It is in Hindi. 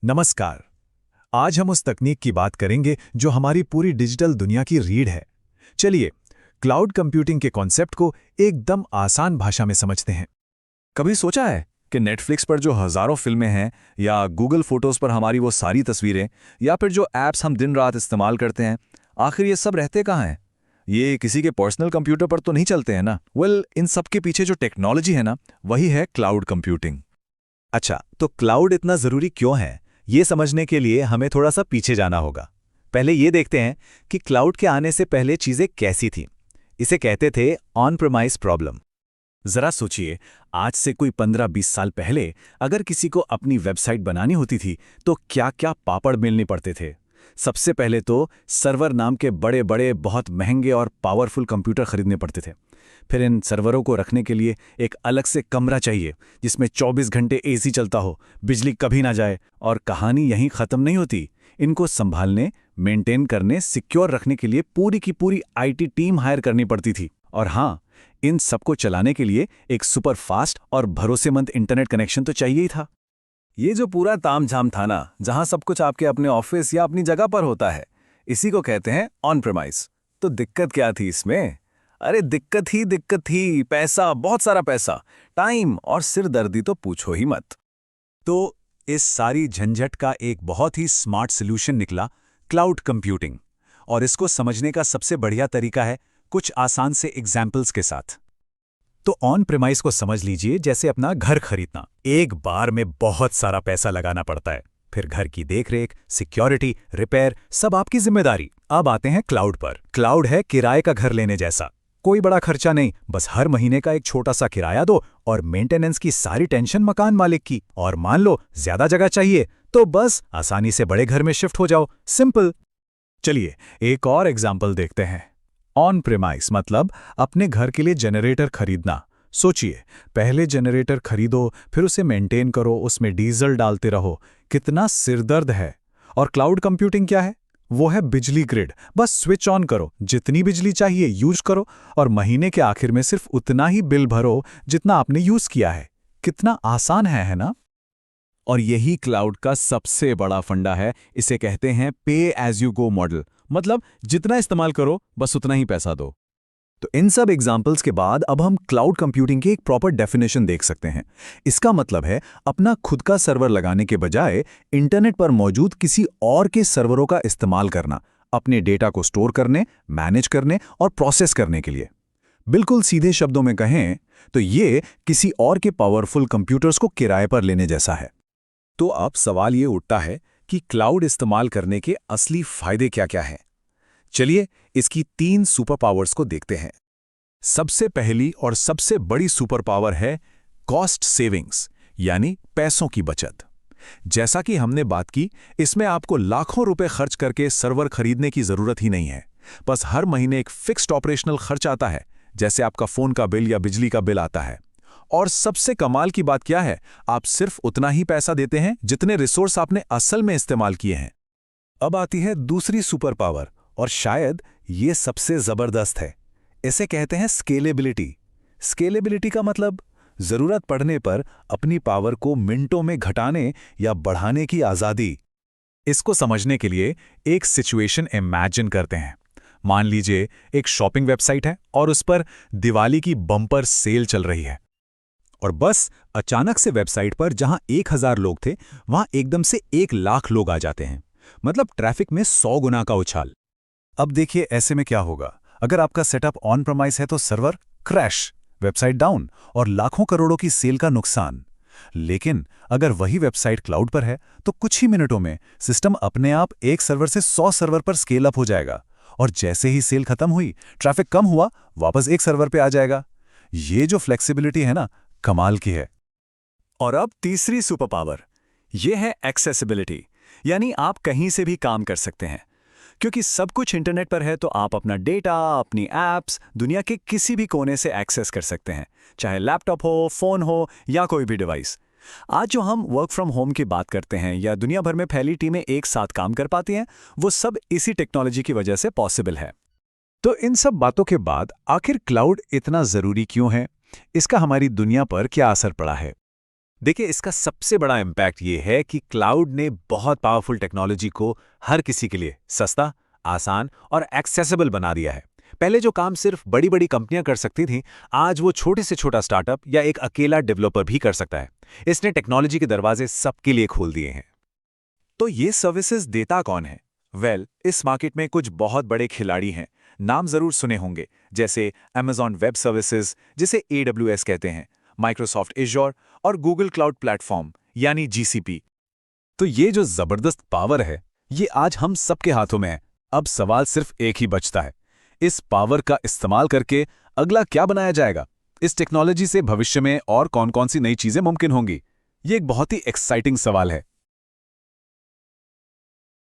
नमस्कार। आज हम उस तकनीक की बात करेंगे जो हमारी पूरी डिजिटल दुनिया की रीढ़ है। चलिए, क्लाउड कंप्यूटिंग के कॉन्सेप्ट को एकदम आसान भाषा में समझते हैं। कभी सोचा है कि नेटफ्लिक्स पर जो हजारों फिल्में हैं या गूगल फोटोज पर हमारी वो सारी तस्वीरें या फिर जो ऐप्स हम दिन रात इस्तेमाल करते हैं, आखिर ये सब रहते कहाँ हैं? ये किसी के पर्सनल कंप्यूटर पर तो नहीं चलते हैं ना? इन सब के पीछे जो टेक्नोलॉजी है ना, वही है क्लाउड कंप्यूटिंग। अच्छा, तो क्लाउड इतना जरूरी क्यों है? ये समझने के लिए हमें थोड़ा सा पीछे जाना होगा। पहले ये देखते हैं कि क्लाउड के आने से पहले चीजें कैसी थीं। इसे कहते थे ऑन प्रेमाइस प्रॉब्लम। जरा सोचिए, आज से कोई 15-20 साल पहले अगर किसी को अपनी वेबसाइट बनानी होती थी तो क्या क्या पापड़ बेलने पड़ते थे। सबसे पहले तो सर्वर नाम के बड़े बड़े बहुत महंगे और पावरफुल कंप्यूटर खरीदने पड़ते थे। फिर इन सर्वरों को रखने के लिए एक अलग से कमरा चाहिए जिसमें 24 घंटे एसी चलता हो, बिजली कभी ना जाए। और कहानी यहीं ख़त्म नहीं होती। इनको संभालने, मेंटेन करने, सिक्योर रखने के लिए पूरी की पूरी आईटी टीम हायर करनी पड़ती थी। और हाँ, इन सबको चलाने के लिए एक सुपर फास्ट और भरोसेमंद इंटरनेट कनेक्शन तो चाहिए ही था। ये जो पूरा तामझाम था ना, जहां सब कुछ आपके अपने ऑफिस या अपनी जगह पर होता है, इसी को कहते हैं ऑन प्रेमाइस। तो दिक्कत क्या थी इसमें? अरे दिक्कत थी पैसा, बहुत सारा पैसा, टाइम और सिरदर्दी तो पूछो ही मत। तो इस सारी झंझट का एक बहुत ही स्मार्ट सॉल्यूशन निकला, क्लाउड कंप्यूटिंग। और इसको समझने का सबसे बढ़िया तरीका है कुछ आसान से एग्जाम्पल्स के साथ। तो ऑन प्रेमाइस को समझ लीजिए जैसे अपना घर खरीदना। एक बार में बहुत सारा पैसा लगाना पड़ता है। फिर घर की देखरेख, सिक्योरिटी, रिपेयर सब आपकी जिम्मेदारी। अब आते हैं क्लाउड पर। क्लाउड है किराए का घर लेने जैसा। कोई बड़ा खर्चा नहीं, बस हर महीने का एक छोटा सा किराया दो और मेंटेनेंस की सारी टेंशन मकान मालिक की। और मान लो ज्यादा जगह चाहिए तो बस आसानी से बड़े घर में शिफ्ट हो जाओ, सिंपल। चलिए एक और एग्जाम्पल देखते हैं। ऑन प्रेमाइस मतलब अपने घर के लिए जनरेटर खरीदना। सोचिए, पहले जनरेटर खरीदो, फिर उसे मेंटेन करो, उसमें डीजल डालते रहो, कितना सिरदर्द है। और क्लाउड कंप्यूटिंग क्या है? वो है बिजली ग्रिड। बस स्विच ऑन करो, जितनी बिजली चाहिए यूज करो और महीने के आखिर में सिर्फ उतना ही बिल भरो जितना आपने यूज किया है। कितना आसान है ना? और यही क्लाउड का सबसे बड़ा फंडा है। इसे कहते हैं पे एज यू गो मॉडल। मतलब जितना इस्तेमाल करो, बस उतना ही पैसा दो। तो इन सब एग्जाम्पल्स के बाद अब हम क्लाउड कंप्यूटिंग की एक प्रॉपर डेफिनेशन देख सकते हैं। इसका मतलब है अपना खुद का सर्वर लगाने के बजाय इंटरनेट पर मौजूद किसी और के सर्वरों का इस्तेमाल करना, अपने डेटा को स्टोर करने, मैनेज करने और प्रोसेस करने के लिए। बिल्कुल सीधे शब्दों में कहें तो ये किसी और के पावरफुल कंप्यूटर्स को किराए पर लेने जैसा है। तो अब सवाल ये उठता है कि क्लाउड इस्तेमाल करने के असली फायदे क्या-क्या हैं? चलिए इसकी 3 सुपर पावर्स को देखते हैं। सबसे पहली और सबसे बड़ी सुपर पावर है कॉस्ट सेविंग्स, यानी पैसों की बचत। जैसा कि हमने बात की, इसमें आपको लाखों रुपए खर्च करके सर्वर खरीदने की जरूरत ही नहीं है। बस हर महीने एक फिक्स्ड ऑपरेशनल खर्च आता है, जैसे आपका फोन का बिल या बिजली का बिल आता है। और सबसे कमाल की बात क्या है, आप सिर्फ उतना ही पैसा देते हैं जितने रिसोर्स आपने असल में इस्तेमाल किए हैं। अब आती है दूसरी सुपर पावर, और शायद ये सबसे जबरदस्त है। इसे कहते हैं स्केलेबिलिटी। स्केलेबिलिटी का मतलब जरूरत पड़ने पर अपनी पावर को मिनटों में घटाने या बढ़ाने की आजादी। इसको समझने के लिए एक सिचुएशन इमेजिन करते हैं। मान लीजिए एक शॉपिंग वेबसाइट है और उस पर दिवाली की बम्पर सेल चल रही है। और बस अचानक से वेबसाइट पर जहां 1000 लोग थे, वहां एकदम से 1,00,000 लोग आ जाते हैं। मतलब ट्रैफिक में 100 गुना का उछाल। अब देखिए ऐसे में क्या होगा। अगर आपका सेटअप ऑन प्रेमाइस है तो सर्वर क्रैश, वेबसाइट डाउन और लाखों करोड़ों की सेल का नुकसान। लेकिन अगर वही वेबसाइट क्लाउड पर है तो कुछ ही मिनटों में सिस्टम अपने आप एक सर्वर से 100 सर्वर पर स्केल अप हो जाएगा। और जैसे ही सेल खत्म हुई, ट्रैफिक कम हुआ, वापस एक सर्वर पे आ जाएगा। ये जो फ्लेक्सिबिलिटी है ना, कमाल की है। और अब तीसरी सुपर पावर, यह है एक्सेसिबिलिटी, यानी आप कहीं से भी काम कर सकते हैं। क्योंकि सब कुछ इंटरनेट पर है तो आप अपना डेटा, अपनी एप्स दुनिया के किसी भी कोने से एक्सेस कर सकते हैं, चाहे लैपटॉप हो, फोन हो या कोई भी डिवाइस। आज जो हम वर्क फ्रॉम होम की बात करते हैं या दुनिया भर में फैली टीमें एक साथ काम कर पाती हैं, वो सब इसी टेक्नोलॉजी की वजह से पॉसिबल है। तो इन सब बातों के बाद आखिर क्लाउड इतना जरूरी क्यों है? इसका हमारी दुनिया पर क्या असर पड़ा है? देखिए, इसका सबसे बड़ा इम्पैक्ट ये है कि क्लाउड ने बहुत पावरफुल टेक्नोलॉजी को हर किसी के लिए सस्ता, आसान और एक्सेसिबल बना दिया है। पहले जो काम सिर्फ बड़ी बड़ी कंपनियां कर सकती थीं, आज वो छोटे से छोटा स्टार्टअप या एक अकेला डेवलपर भी कर सकता है। इसने टेक्नोलॉजी के दरवाजे सबके लिए खोल दिए हैं। तो ये सर्विसेज देता कौन है? इस मार्केट में कुछ बहुत बड़े खिलाड़ी हैं। नाम जरूर सुने होंगे, जैसे Amazon वेब सर्विसेज, जिसे AWS कहते हैं, माइक्रोसॉफ्ट एज्योर और गूगल क्लाउड प्लेटफॉर्म यानी GCP। तो ये जो जबरदस्त पावर है, ये आज हम सबके हाथों में है। अब सवाल सिर्फ एक ही बचता है, इस पावर का इस्तेमाल करके अगला क्या बनाया जाएगा? इस टेक्नोलॉजी से भविष्य में और कौन-कौन सी नई चीजें मुमकिन होंगी? ये एक बहुत ही एक्साइटिंग सवाल है।